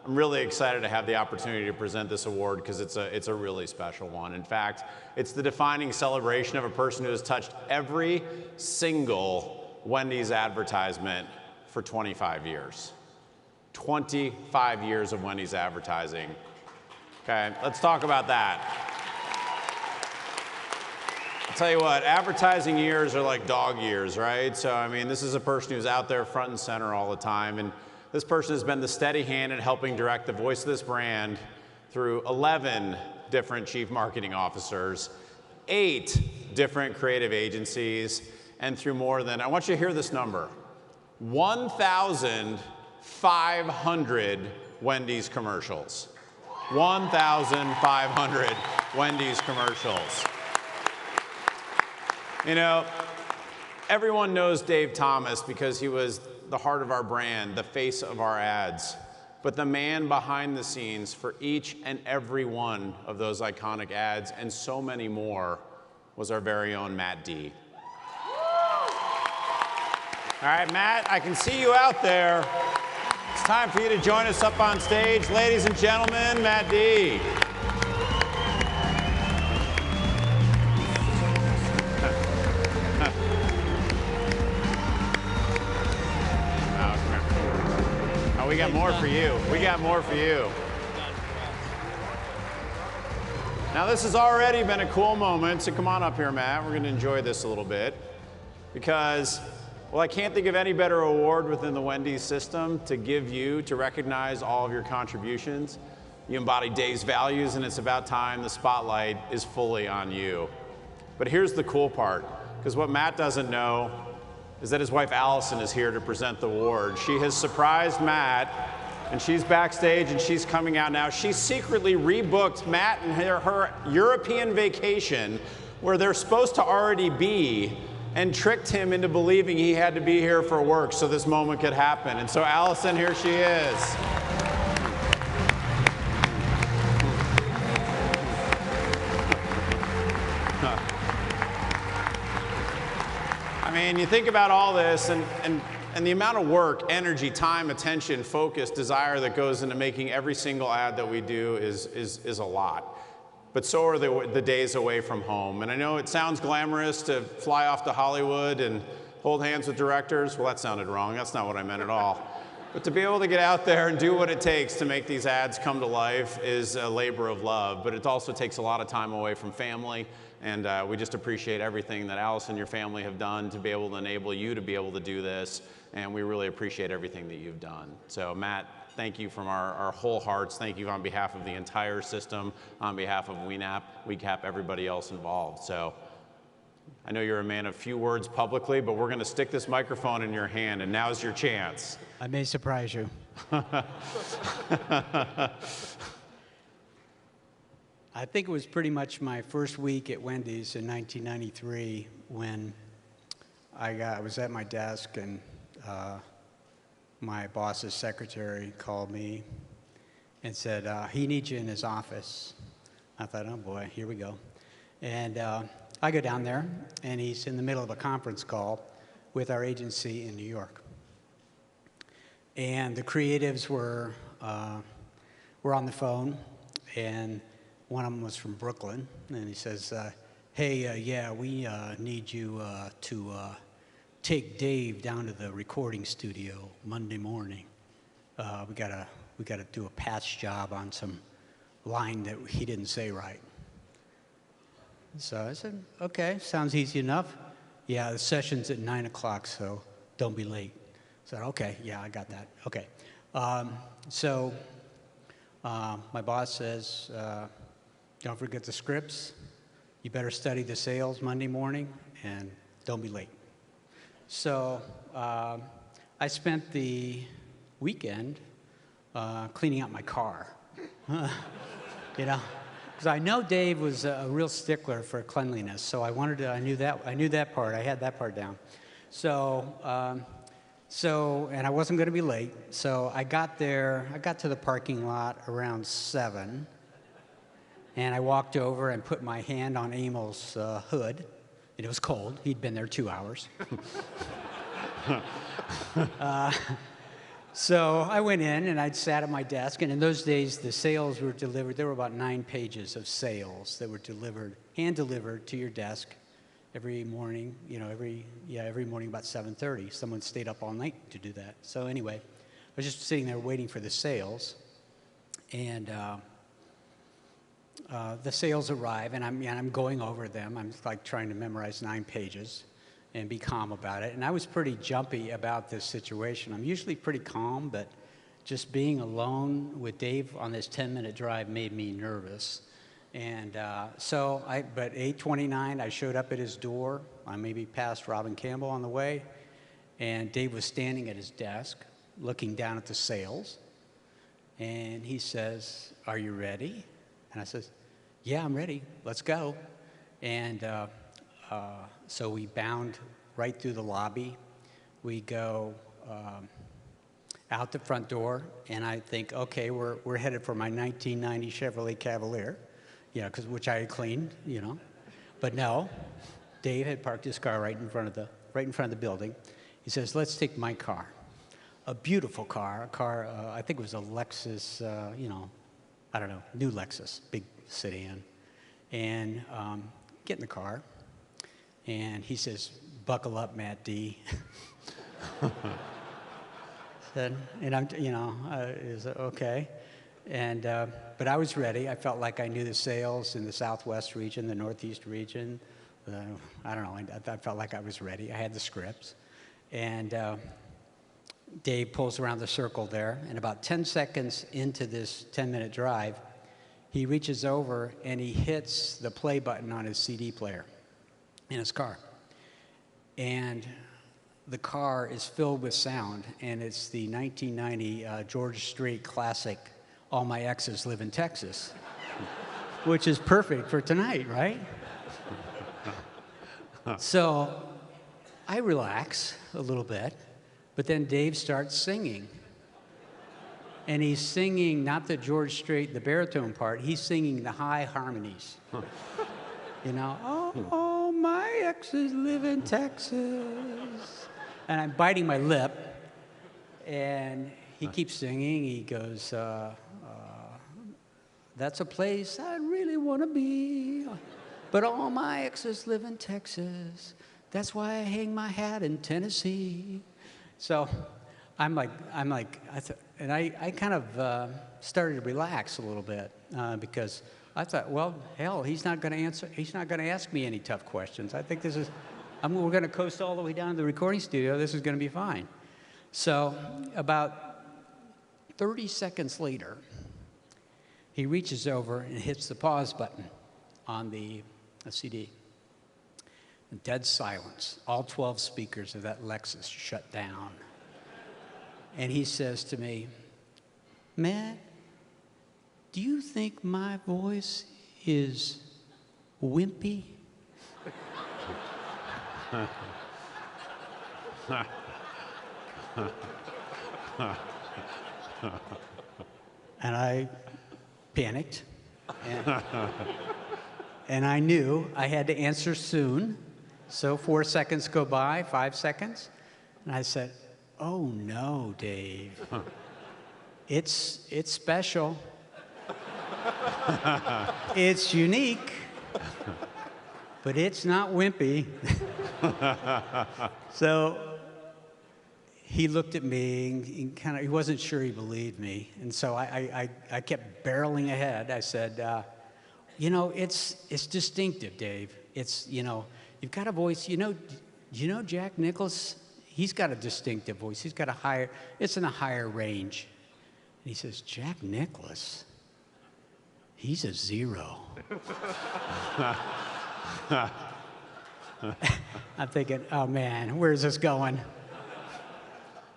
I'm really excited to have the opportunity to present this award because it's a really special one. In fact, it's the defining celebration of a person who has touched every single Wendy's advertisement for 25 years. 25 years of Wendy's advertising. Okay, let's talk about that. I'll tell you what, advertising years are like dog years, right? So, I mean, this is a person who's out there front and center all the time, and this person has been the steady hand in helping direct the voice of this brand through 11 different chief marketing officers, 8 different creative agencies, and through more than, I want you to hear this number, 1,500 Wendy's commercials. 1,500 Wendy's commercials. You know, everyone knows Dave Thomas because he was the heart of our brand, the face of our ads. But the man behind the scenes for each and every one of those iconic ads and so many more was our very own Matt D. All right, Matt, I can see you out there. It's time for you to join us up on stage. Ladies and gentlemen, Matt D. Oh, we got more for you. We got more for you. Now, this has already been a cool moment, so come on up here, Matt. We're going to enjoy this a little bit because, well, I can't think of any better award within the Wendy's system to give you, to recognize all of your contributions. You embody Dave's values, and it's about time the spotlight is fully on you. But here's the cool part, because what Matt doesn't know is that his wife Allison is here to present the award. She has surprised Matt, and she's backstage, and she's coming out now. She secretly rebooked Matt and her European vacation, where they're supposed to already be, and tricked him into believing he had to be here for work so this moment could happen. And so Allison, here she is. I mean, you think about all this and the amount of work, energy, time, attention, focus, desire that goes into making every single ad that we do is a lot. But so are the days away from home. And I know it sounds glamorous to fly off to Hollywood and hold hands with directors. Well, that sounded wrong. That's not what I meant at all. But to be able to get out there and do what it takes to make these ads come to life is a labor of love. But it also takes a lot of time away from family. And we just appreciate everything that Alice and your family have done to be able to enable you to be able to do this. And we really appreciate everything that you've done. So Matt, thank you from our whole hearts. Thank you on behalf of the entire system, on behalf of WeCap, everybody else involved. So I know you're a man of few words publicly, but we're going to stick this microphone in your hand, and now's your chance. I may surprise you. I think it was pretty much my first week at Wendy's in 1993 when I was at my desk and my boss's secretary called me and said, he needs you in his office. I thought, oh boy, here we go. And I go down there, and he's in the middle of a conference call with our agency in New York. And the creatives were on the phone, and one of them was from Brooklyn, and he says, hey, yeah, we need you to take Dave down to the recording studio Monday morning. We gotta do a patch job on some line that he didn't say right. So I said, okay, sounds easy enough. Yeah, the session's at 9 o'clock, so don't be late. I said, okay, yeah, I got that. Okay. So my boss says, don't forget the scripts. You better study the sales Monday morning, and don't be late. So I spent the weekend cleaning out my car, you know, because I know Dave was a real stickler for cleanliness. So I knew that part. I had that part down. So and I wasn't going to be late. So I got to the parking lot around 7. And I walked over and put my hand on Emil's hood. And it was cold. He'd been there 2 hours. So I went in and I'd sat at my desk, and in those days the sales were delivered. There were about 9 pages of sales that were delivered, hand delivered to your desk every morning. You know, every morning about 7:30. Someone stayed up all night to do that. So anyway, I was just sitting there waiting for the sales, and the sales arrive, and I'm going over them. I'm like trying to memorize 9 pages and be calm about it. And I was pretty jumpy about this situation. I'm usually pretty calm, but just being alone with Dave on this 10-minute drive made me nervous. And but 8:29, I showed up at his door. I maybe passed Robin Campbell on the way, and Dave was standing at his desk, looking down at the sales. And he says, "Are you ready?" And I says, "Yeah, I'm ready. Let's go." And so we bound right through the lobby. We go out the front door, and I think, okay, we're headed for my 1990 Chevrolet Cavalier, which I had cleaned, But no, Dave had parked his car right in front of the building. He says, "Let's take my car." A beautiful car, I think it was a Lexus, I don't know, new Lexus, big sedan. And get in the car, and he says, "Buckle up, Matt D." And I'm, is okay. And but I was ready. I felt like I knew the sales in the Southwest region, the Northeast region. I don't know. I felt like I was ready. I had the scripts, and Dave pulls around the circle there, and about 10 seconds into this 10-minute drive, he reaches over and he hits the play button on his CD player in his car. And the car is filled with sound, and it's the 1990 George Strait classic, "All My Exes Live in Texas," which is perfect for tonight, right? So I relax a little bit, but then Dave starts singing. And he's singing not the George Strait, the baritone part, he's singing the high harmonies. "Oh, my exes live in Texas." And I'm biting my lip, and he keeps singing. He goes, "That's a place I really want to be, but all my exes live in Texas. That's why I hang my hat in Tennessee." So I kind of started to relax a little bit because I thought, well, hell, he's not going to ask me any tough questions. I think we're going to coast all the way down to the recording studio. This is going to be fine. So about 30 seconds later, he reaches over and hits the pause button on the CD. Dead silence. All 12 speakers of that Lexus shut down. And he says to me, "Matt, do you think my voice is wimpy?" And I panicked. And I knew I had to answer soon. So 4 seconds go by, 5 seconds. And I said, "Oh, no, Dave. It's special. It's unique. But it's not wimpy." So he looked at me, and he wasn't sure he believed me. And so I kept barreling ahead. I said, it's distinctive, Dave. You've got a voice. Jack Nicklaus? He's got a distinctive voice. It's in a higher range. And he says, "Jack Nicklaus? He's a zero." I'm thinking, oh man, where's this going?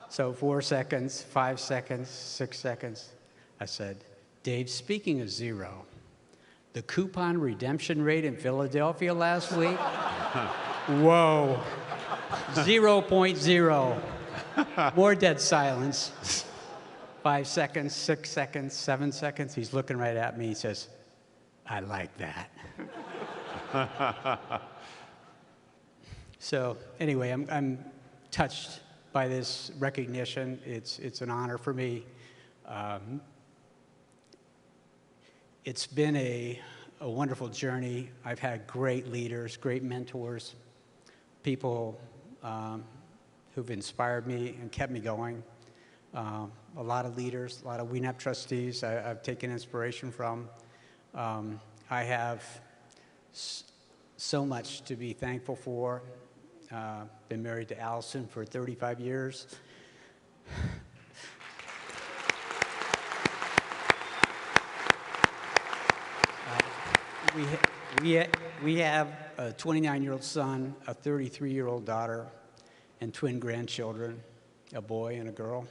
So 4 seconds, 5 seconds, 6 seconds. I said, "Dave, speaking of zero, the coupon redemption rate in Philadelphia last week, whoa, 0.0. More dead silence. 5 seconds, 6 seconds, 7 seconds. He's looking right at me. He says, "I like that." So anyway, I'm touched by this recognition. It's an honor for me. It's been a wonderful journey. I've had great leaders, great mentors, people who've inspired me and kept me going. A lot of leaders, a lot of WENAP trustees I've taken inspiration from. I have so much to be thankful for. Been married to Allison for 35 years. We have a 29-year-old son, a 33-year-old daughter, and twin grandchildren, a boy and a girl.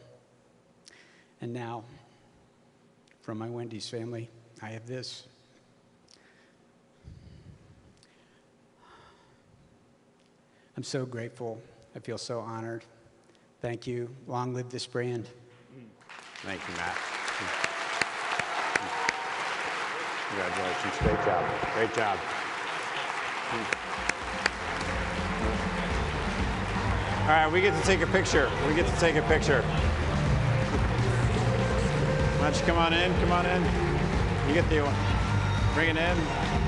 And now, from my Wendy's family, I have this. I'm so grateful. I feel so honored. Thank you. Long live this brand. Thank you, Matt. Congratulations. Great job. Great job. All right, we get to take a picture. We get to take a picture. Why don't you come on in? Come on in. You get the bring it in.